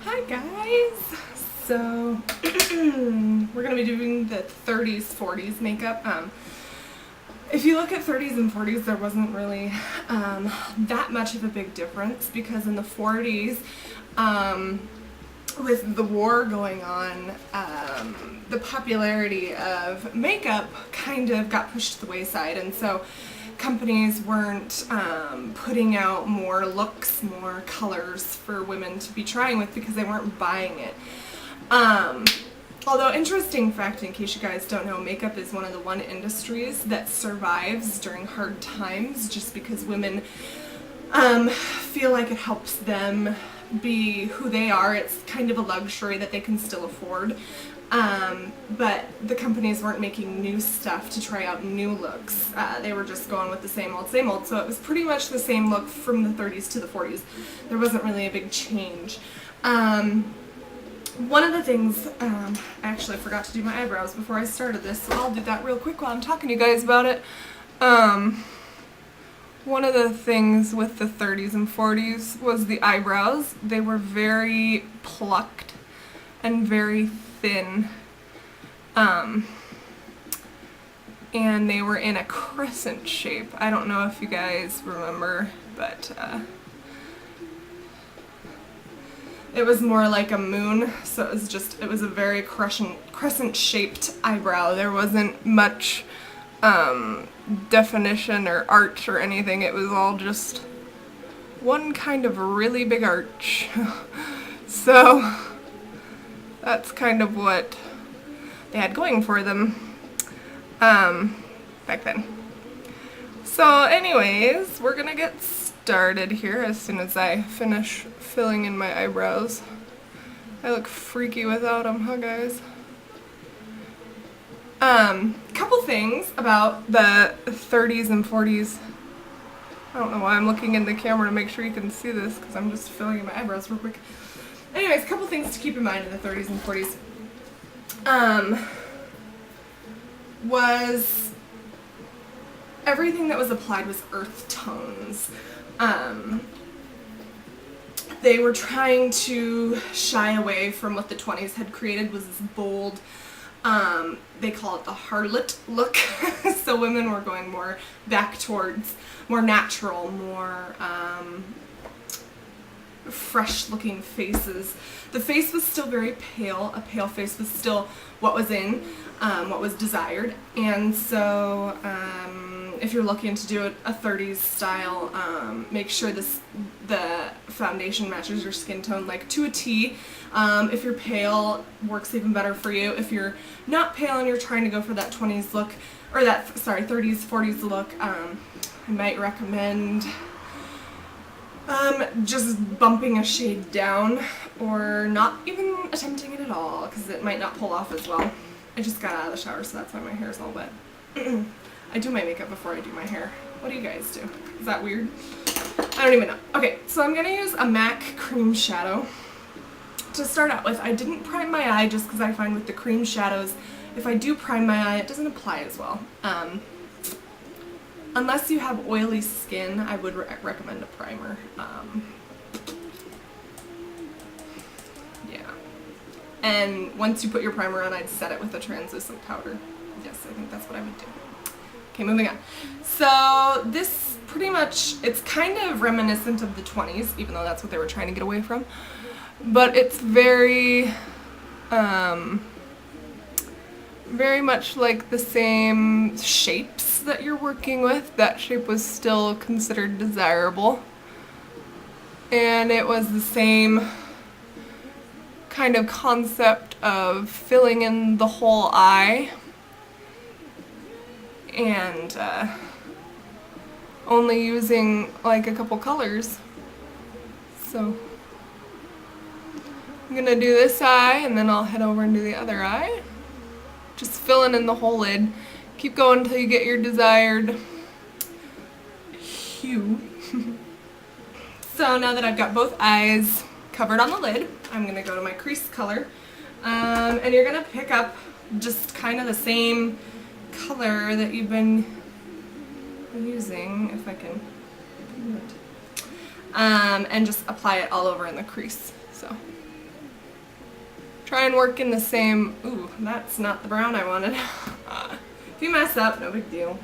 Hi guys! So we're going to be doing the 30s, 40s makeup. If you look at 30s and 40s, there wasn't really that much of a big difference, because in the 40s, with the war going on, the popularity of makeup kind of got pushed to the wayside, and so companies weren't putting out more looks, more colors for women to be trying with, because they weren't buying it. Although, interesting fact, in case you guys don't know, makeup is one of the industries that survives during hard times, just because women feel like it helps them be who they are. It's kind of a luxury that they can still afford. But the companies weren't making new stuff to try out new looks. They were just going with the same old, so it was pretty much the same look from the 30s to the 40s. There wasn't really a big change. One of the things, I actually forgot to do my eyebrows before I started this, so I'll do that real quick while I'm talking to you guys about it. One of the things with the 30s and 40s was the eyebrows. They were very plucked and very thin, and they were in a crescent shape. I don't know if you guys remember, but it was more like a moon, so it was a very crescent shaped eyebrow. There wasn't much definition or arch or anything. It was all just one kind of really big arch. So that's kind of what they had going for them back then. So anyways, we're gonna get started here as soon as I finish filling in my eyebrows. I look freaky without them, huh guys? Couple things about the 30s and 40s. I don't know why I'm looking in the camera to make sure you can see this, because I'm just filling in my eyebrows real quick. Anyways, a couple things to keep in mind in the 30s and 40s. Was everything that was applied was earth tones. They were trying to shy away from what the 20s had created, was this bold, they call it the harlot look. So women were going more back towards more natural, more fresh looking faces. The face was still very pale. A pale face was still what was in, what was desired. And so if you're looking to do a 30s style, make sure the foundation matches your skin tone like to a T. If you're pale, works even better for you. If you're not pale and you're trying to go for that 20s look, or that, 30s, 40s look, I might recommend just bumping a shade down, or not even attempting it at all, because it might not pull off as well. I just got out of the shower, so that's why my hair is all wet. I do my makeup before I do my hair. What do you guys do? Is that weird? I don't even know. Okay, so I'm going to use a MAC cream shadow to start out with. I didn't prime my eye just because I find with the cream shadows, if I do prime my eye, it doesn't apply as well. Unless you have oily skin, I would recommend a primer. Yeah. And once you put your primer on, I'd set it with a translucent powder. Yes, I think that's what I would do. Okay, moving on. So this pretty much, it's kind of reminiscent of the 20s, even though that's what they were trying to get away from. But it's very much like the same shapes that you're working with. That shape was still considered desirable. And it was the same kind of concept of filling in the whole eye, and only using like a couple colors. So I'm gonna do this eye, and then I'll head over and do the other eye. Just filling in the whole lid. Keep going until you get your desired hue. So now that I've got both eyes covered on the lid, I'm gonna go to my crease color, and you're gonna pick up just kind of the same color that you've been using, if I can do it, and just apply it all over in the crease. So try and work in the same, ooh, that's not the brown I wanted. If you mess up, no big deal.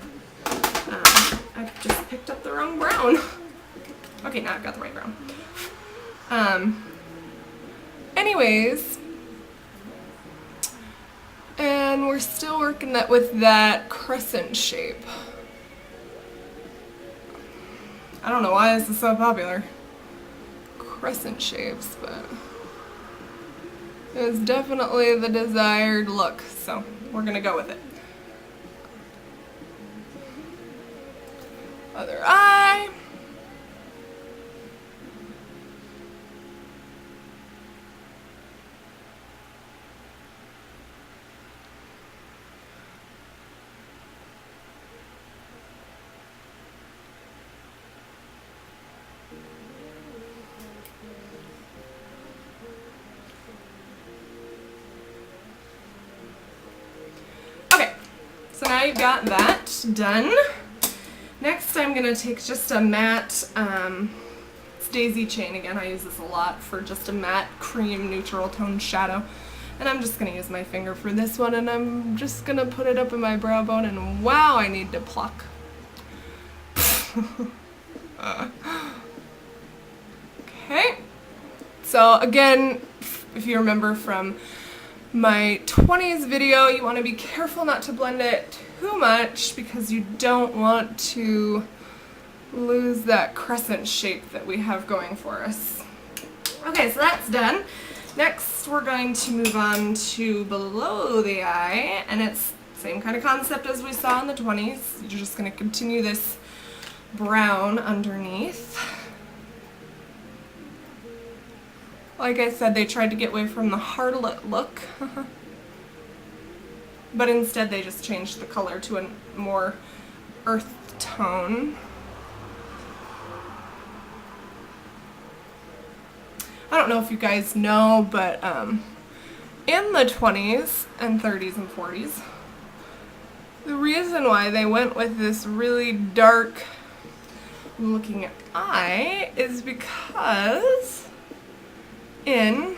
I just picked up the wrong brown. Okay, now I've got the right brown. Anyways, and we're still working that with that crescent shape. I don't know why this is so popular. Crescent shapes, but it was definitely the desired look, so we're gonna go with it. Other eye. So now you've got that done. Next I'm going to take just a matte, it's daisy chain again, I use this a lot for just a matte cream neutral tone shadow. And I'm just going to use my finger for this one, and I'm just going to put it up in my brow bone, and wow, I need to pluck. Okay, so again, if you remember from my 20s video, you want to be careful not to blend it too much because you don't want to lose that crescent shape that we have going for us. Okay, so that's done. Next we're going to move on to below the eye, and it's the same kind of concept as we saw in the 20s. You're just going to continue this brown underneath. Like I said, they tried to get away from the Harlot look, but instead they just changed the color to a more earth tone. I don't know if you guys know, but in the 20s and 30s and 40s, the reason why they went with this really dark looking eye is because in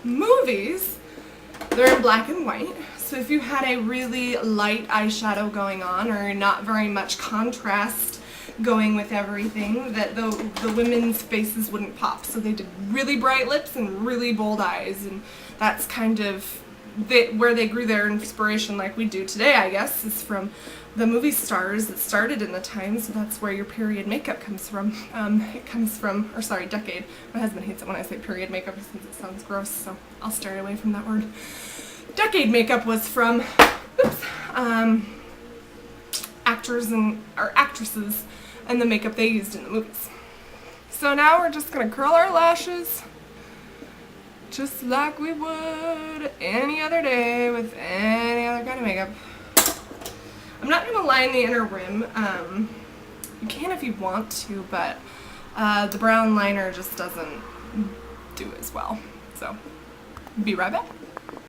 movies, they're in black and white, so if you had a really light eyeshadow going on or not very much contrast going with everything, that the women's faces wouldn't pop. So they did really bright lips and really bold eyes, and that's kind of where they grew their inspiration, like we do today, I guess, is from the movie stars that started in the time, so that's where your period makeup comes from. It comes from, or sorry, decade. My husband hates it when I say period makeup since it sounds gross, so I'll stay away from that word. Decade makeup was from, oops, actors or actresses and the makeup they used in the movies. So now we're just gonna curl our lashes just like we would any other day with any other kind of makeup. I'm not going to line the inner rim. You can if you want to, but the brown liner just doesn't do as well. So, be right back.